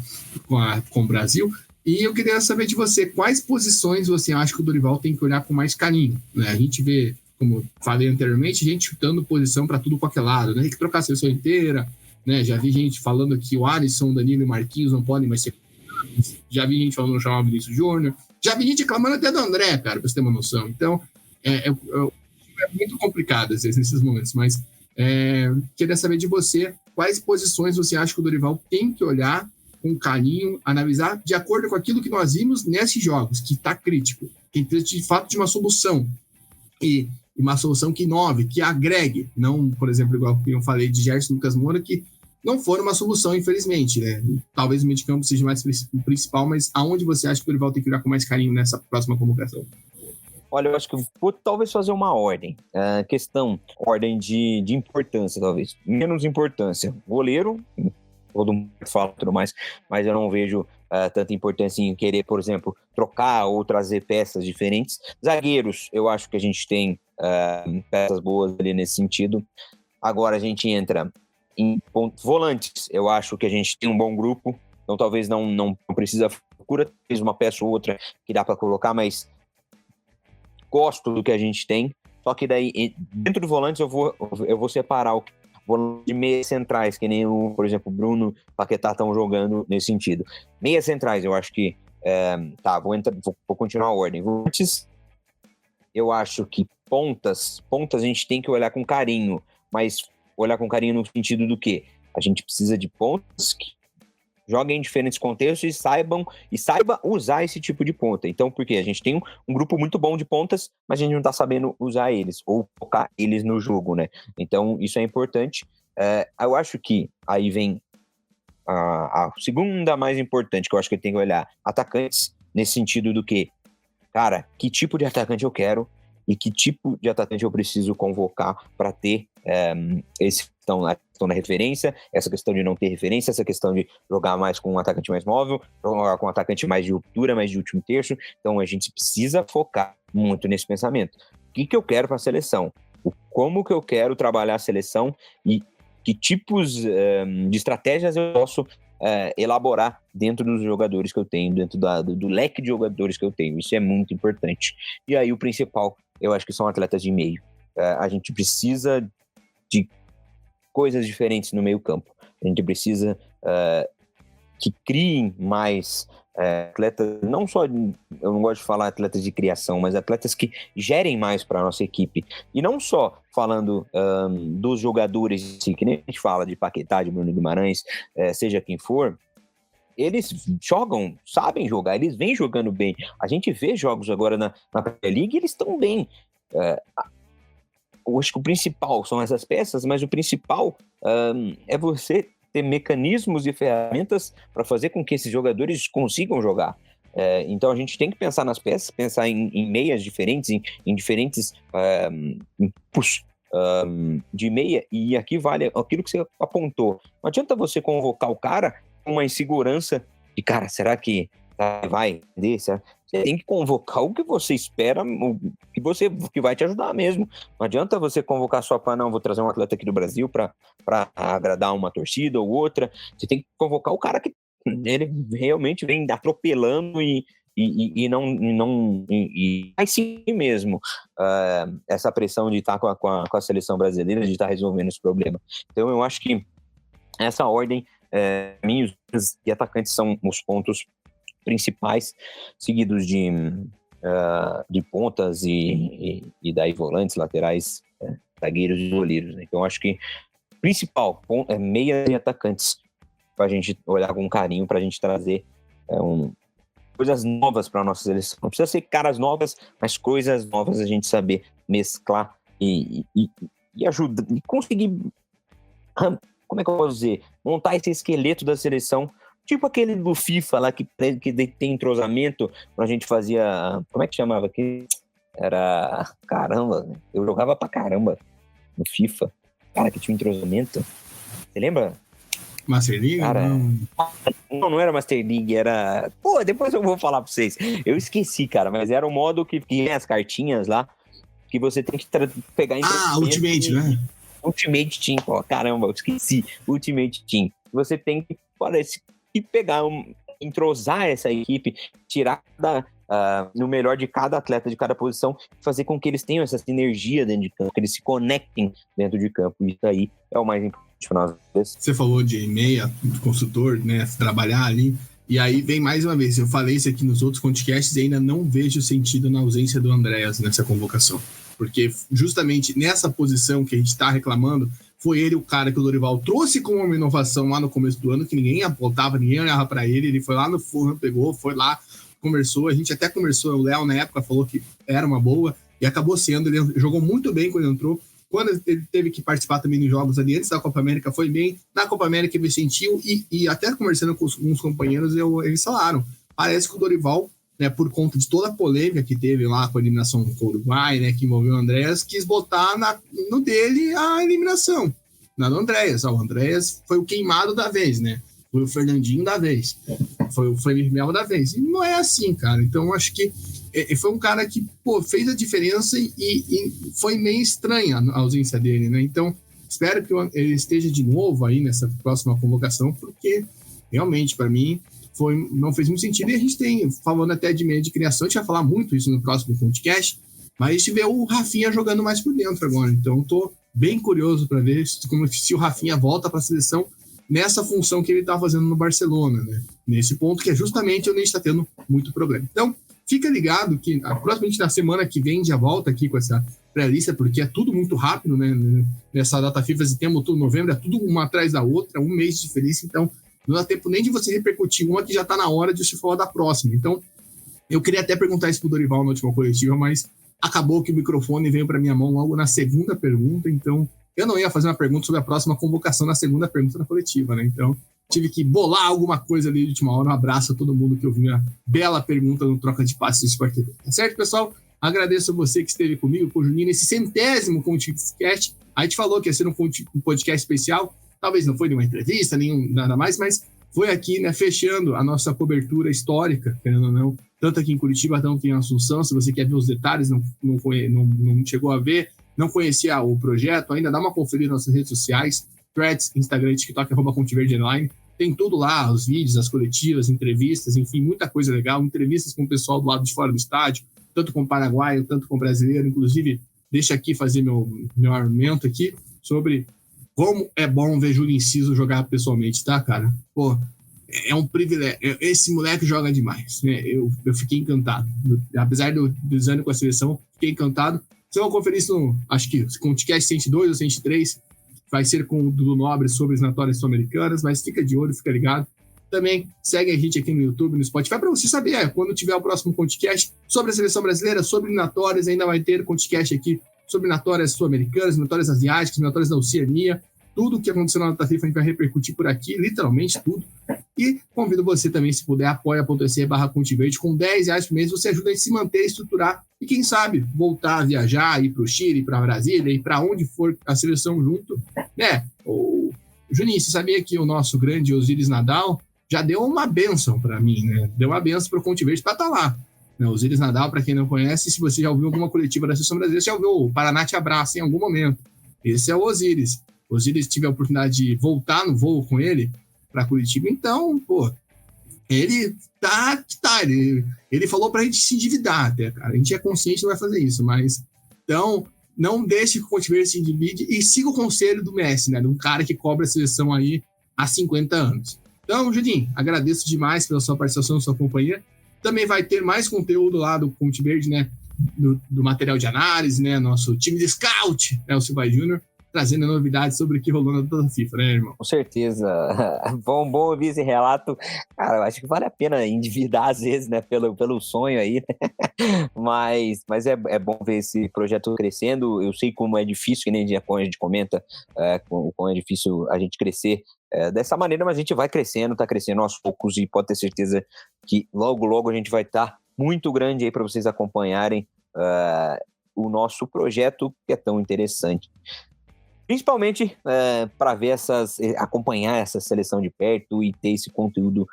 com o Brasil. E eu queria saber de você, quais posições você acha que o Dorival tem que olhar com mais carinho, né? A gente vê, como falei anteriormente, gente chutando posição para tudo qualquer lado, né? Tem que trocar a seleção inteira, né? Já vi gente falando que o Alisson, o Danilo e o Marquinhos não podem mais ser. Já vi gente falando chamar o Vinícius Júnior. Já vi gente reclamando até do André, cara, para você ter uma noção. Então, é muito complicado às vezes nesses momentos, mas queria saber de você, quais posições você acha que o Dorival tem que olhar com carinho, analisar de acordo com aquilo que nós vimos nesses jogos, que está crítico, que precisa de fato de uma solução. E uma solução que inove, que agregue, não, por exemplo, igual eu falei de Gerson e Lucas Moura, que não foram uma solução, infelizmente, né? Talvez o meio de campo seja mais o principal, mas aonde você acha que o Dorival tem que olhar com mais carinho nessa próxima convocação? Olha, eu acho que eu vou talvez fazer uma ordem. Ordem de importância, talvez. Menos importância. Goleiro, todo mundo fala tudo mais, mas eu não vejo tanta importância em querer, por exemplo, trocar ou trazer peças diferentes. Zagueiros, eu acho que a gente tem peças boas ali nesse sentido. Agora a gente entra em volantes. Eu acho que a gente tem um bom grupo, então talvez não precisa procura talvez uma peça ou outra que dá para colocar, mas gosto do que a gente tem. Só que daí, dentro do volantes, eu vou separar o volante de meias centrais, que nem, por exemplo, o Bruno e o Paquetá estão jogando nesse sentido. Meias centrais, eu acho que... vou continuar a ordem. Volantes, eu acho que pontas a gente tem que olhar com carinho, mas olhar com carinho no sentido do quê? A gente precisa de pontas que joguem em diferentes contextos e saiba usar esse tipo de ponta. Então, porque a gente tem um grupo muito bom de pontas, mas a gente não tá sabendo usar eles, ou focar eles no jogo, né? Então, isso é importante. Eu acho que aí vem a segunda mais importante, que eu acho que ele tem que olhar, atacantes, nesse sentido do que, cara, que tipo de atacante eu quero e que tipo de atacante eu preciso convocar para ter esse questão da referência, essa questão de não ter referência, essa questão de jogar mais com um atacante mais móvel, jogar com um atacante mais de ruptura, mais de último terço. Então a gente precisa focar muito nesse pensamento. O que eu quero para a seleção? Como que eu quero trabalhar a seleção e que tipos de estratégias eu posso elaborar dentro dos jogadores que eu tenho, dentro do leque de jogadores que eu tenho. Isso é muito importante. E aí o principal, eu acho que são atletas de meio. A gente precisa de coisas diferentes no meio campo. A gente precisa que criem mais atletas, não só, eu não gosto de falar atletas de criação, mas atletas que gerem mais para a nossa equipe. E não só falando dos jogadores, assim, que nem a gente fala de Paquetá, de Bruno Guimarães, seja quem for, eles jogam, sabem jogar, eles vêm jogando bem. A gente vê jogos agora na Premier League e eles estão bem. Eu acho que o principal são essas peças, mas o principal é você ter mecanismos e ferramentas para fazer com que esses jogadores consigam jogar. Então a gente tem que pensar nas peças, pensar em meias diferentes, em diferentes de meia, e aqui vale aquilo que você apontou. Não adianta você convocar o cara com uma insegurança de, cara, será que vai render? Você tem que convocar o que você espera, que vai te ajudar mesmo. Não adianta você convocar só para, não, vou trazer um atleta aqui do Brasil para agradar uma torcida ou outra. Você tem que convocar o cara que ele realmente vem atropelando e aí sim mesmo essa pressão de estar com a seleção brasileira, de estar resolvendo esse problema. Então eu acho que essa ordem, mim e atacantes são os pontos principais, seguidos de pontas e daí volantes, laterais, zagueiros e goleiros, né? Então acho que o principal é meias e atacantes pra gente olhar com carinho, pra gente trazer coisas novas pra nossa seleção. Não precisa ser caras novas, mas coisas novas a gente saber mesclar e ajudar, e conseguir, como é que eu posso dizer, montar esse esqueleto da seleção, tipo aquele do FIFA lá que tem entrosamento, a gente fazia, como é que chamava aqui? Era, caramba, eu jogava pra caramba no FIFA, cara, que tinha entrosamento, você lembra? Master League? Cara, não era Master League, era... Pô, depois eu vou falar pra vocês. Eu esqueci, cara, mas era um modo que tinha as cartinhas lá, que você tem que pegar... Ultimate, né? Ultimate Team, ó, caramba, eu esqueci. Ultimate Team. Você tem que, parece, pegar, entrosar essa equipe, tirar no melhor de cada atleta, de cada posição, fazer com que eles tenham essa sinergia dentro de campo, que eles se conectem dentro de campo. Isso aí é o mais importante para nós. Você falou de meia, de consultor, né? Trabalhar ali. E aí vem mais uma vez, eu falei isso aqui nos outros podcasts e ainda não vejo sentido na ausência do Andréas nessa convocação. Porque justamente nessa posição que a gente está reclamando, foi ele o cara que o Dorival trouxe como uma inovação lá no começo do ano, que ninguém apontava, ninguém olhava para ele foi lá no Fulham, pegou, foi lá, conversou, a gente até conversou, o Léo na época falou que era uma boa, e acabou sendo, ele jogou muito bem quando entrou, quando ele teve que participar também dos jogos ali antes da Copa América, foi bem, na Copa América ele sentiu, e até conversando com uns companheiros, eles falaram, parece que o Dorival, né, por conta de toda a polêmica que teve lá com a eliminação do Uruguai, né, que envolveu o Andréas, quis botar no dele a eliminação, na do Andréas. O Andréas foi o queimado da vez, né? Foi o Fernandinho da vez, foi o Felipe Melo da vez. E não é assim, cara. Então, acho que foi um cara que, pô, fez a diferença e foi meio estranha a ausência dele, né? Então, espero que ele esteja de novo aí nessa próxima convocação, porque realmente, para mim, não fez muito sentido, e a gente tem, falando até de meio de criação, a gente vai falar muito isso no próximo podcast, mas a gente vê o Rafinha jogando mais por dentro agora, então estou bem curioso para ver se o Rafinha volta para a seleção nessa função que ele está fazendo no Barcelona, né? Nesse ponto que é justamente onde a gente está tendo muito problema. Então, fica ligado que provavelmente na semana que vem já volta aqui com essa pré-lista, porque é tudo muito rápido, né? Nessa data FIFA, setembro, outubro, novembro, é tudo uma atrás da outra, um mês de diferença, então não dá tempo nem de você repercutir uma que já está na hora de você falar da próxima. Então, eu queria até perguntar isso para o Dorival na última coletiva, mas acabou que o microfone veio para minha mão logo na segunda pergunta, então eu não ia fazer uma pergunta sobre a próxima convocação na segunda pergunta da coletiva, né? Então, tive que bolar alguma coisa ali de última hora. Um abraço a todo mundo que ouviu a bela pergunta no Troca de Passes do Sport TV. Tá certo, pessoal? Agradeço a você que esteve comigo, com o Juninho, nesse 100º podcast. A gente falou que ia ser um podcast especial, talvez não foi nenhuma entrevista, nada mais, mas foi aqui, né, fechando a nossa cobertura histórica, querendo ou não, tanto aqui em Curitiba, tanto em Assunção. Se você quer ver os detalhes, não chegou a ver, não conhecia o projeto, ainda dá uma conferida nas nossas redes sociais, Threads, Instagram, TikTok, @ContiVerde Online. Tem tudo lá, os vídeos, as coletivas, entrevistas, enfim, muita coisa legal, entrevistas com o pessoal do lado de fora do estádio, tanto com o paraguaio, tanto com o brasileiro. Inclusive, deixa aqui fazer meu argumento aqui sobre como é bom ver Júlio Enciso jogar pessoalmente, tá, cara? Pô, é um privilégio. Esse moleque joga demais, né? Eu fiquei encantado. Apesar dos anos com a seleção, fiquei encantado. Vocês vão conferir isso, acho que com o podcast 102 ou 103, vai ser com o Dudu Nobre sobre as eliminatórias sul-americanas, mas fica de olho, fica ligado. Também segue a gente aqui no YouTube, no Spotify, para você saber, quando tiver o próximo podcast sobre a seleção brasileira, sobre eliminatórias, ainda vai ter podcast aqui sobre eliminatórias sul-americanas, eliminatórias asiáticas, eliminatórias da Oceania. Tudo o que aconteceu na data FIFA a gente vai repercutir por aqui, literalmente tudo. E convido você também, se puder, apoia.se/ContiVerde. Com R$10 por mês, você ajuda a se manter, a estruturar e, quem sabe, voltar a viajar, ir para o Chile, para Brasília, e para onde for a seleção junto. Né? Juninho, você sabia que o nosso grande Osiris Nadal já deu uma bênção para mim, né? Deu uma bênção para o ContiVerde para estar lá. O Osiris Nadal, para quem não conhece, se você já ouviu alguma coletiva da seleção brasileira, você já ouviu o Paraná Te Abraça em algum momento. Esse é o Osiris. O Osiris tive a oportunidade de voltar no voo com ele para Curitiba, então, pô, ele ele falou pra gente se endividar até, cara. A gente é consciente que vai fazer isso, mas então não deixe que o ContiVerde se endivide e siga o conselho do Messi, né? De um cara que cobra a seleção aí há 50 anos. Então, Juninho, agradeço demais pela sua participação, sua companhia. Também vai ter mais conteúdo lá do ContiVerde, né? do material de análise, né? Nosso time de scout, o Silva Júnior, trazendo novidades sobre o que rolou na data FIFA, né, irmão? Com certeza. Bom ouvir esse relato. Cara, eu acho que vale a pena endividar às vezes, né, pelo sonho aí, né? Mas é bom ver esse projeto crescendo. Eu sei como é difícil, que nem a gente comenta, como é difícil a gente crescer dessa maneira, mas a gente vai crescendo, tá crescendo aos poucos, e pode ter certeza que logo a gente vai estar muito grande aí para vocês acompanharem o nosso projeto, que é tão interessante. Principalmente para ver acompanhar essa seleção de perto e ter esse conteúdo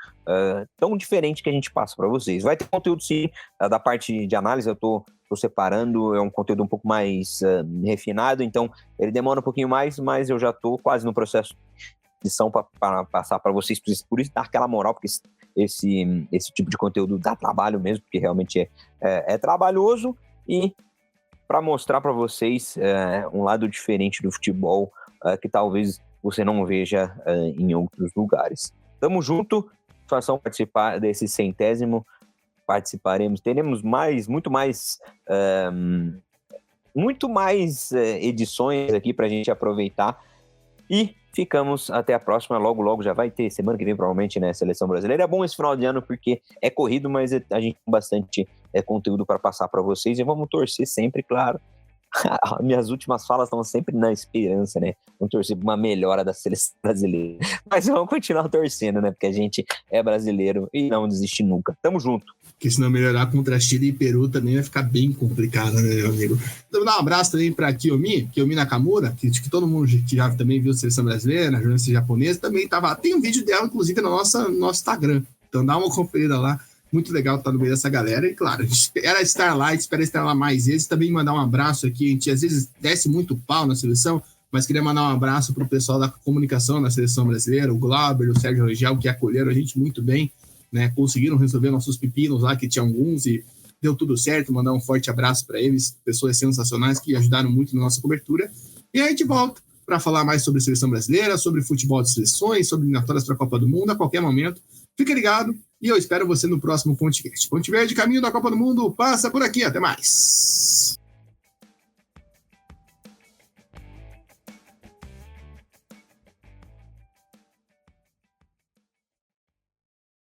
tão diferente que a gente passa para vocês. Vai ter conteúdo, sim, da parte de análise. Eu tô separando, é um conteúdo um pouco mais refinado, então ele demora um pouquinho mais, mas eu já tô quase no processo de edição para passar para vocês, por isso dar aquela moral, porque esse tipo de conteúdo dá trabalho mesmo, porque realmente é trabalhoso, e para mostrar para vocês um lado diferente do futebol que talvez você não veja em outros lugares. Tamo junto, satisfação participar desse 100º, participaremos, teremos muito mais edições aqui para a gente aproveitar, e ficamos até a próxima. Logo já vai ter, semana que vem provavelmente, né, Seleção Brasileira. É bom esse final de ano porque é corrido, mas a gente tem bastante conteúdo para passar para vocês, e vamos torcer sempre, claro. Minhas últimas falas estão sempre na esperança, né? Vamos torcer por uma melhora da seleção brasileira. Mas vamos continuar torcendo, né? Porque a gente é brasileiro e não desiste nunca. Tamo junto. Porque se não melhorar contra Chile e Peru também vai ficar bem complicado, né, meu amigo? Então, dar um abraço também para Kiyomi Nakamura, que todo mundo que já também viu a seleção brasileira, a jornalista japonesa, também tava. Tem um vídeo dela, inclusive, no nosso Instagram. Então dá uma conferida lá. Muito legal estar no meio dessa galera. E claro, a gente espera estar lá mais vezes. Também mandar um abraço aqui. A gente às vezes desce muito pau na seleção, mas queria mandar um abraço para o pessoal da comunicação na seleção brasileira, o Glauber, o Sérgio Rangel, que acolheram a gente muito bem, né? Conseguiram resolver nossos pepinos lá, que tinha alguns, e deu tudo certo. Mandar um forte abraço para eles, pessoas sensacionais que ajudaram muito na nossa cobertura. E a gente volta para falar mais sobre a seleção brasileira, sobre futebol de seleções, sobre eliminatórias para a Copa do Mundo a qualquer momento. Fique ligado e eu espero você no próximo Ponte Verde. Ponte Verde, caminho da Copa do Mundo, passa por aqui. Até mais!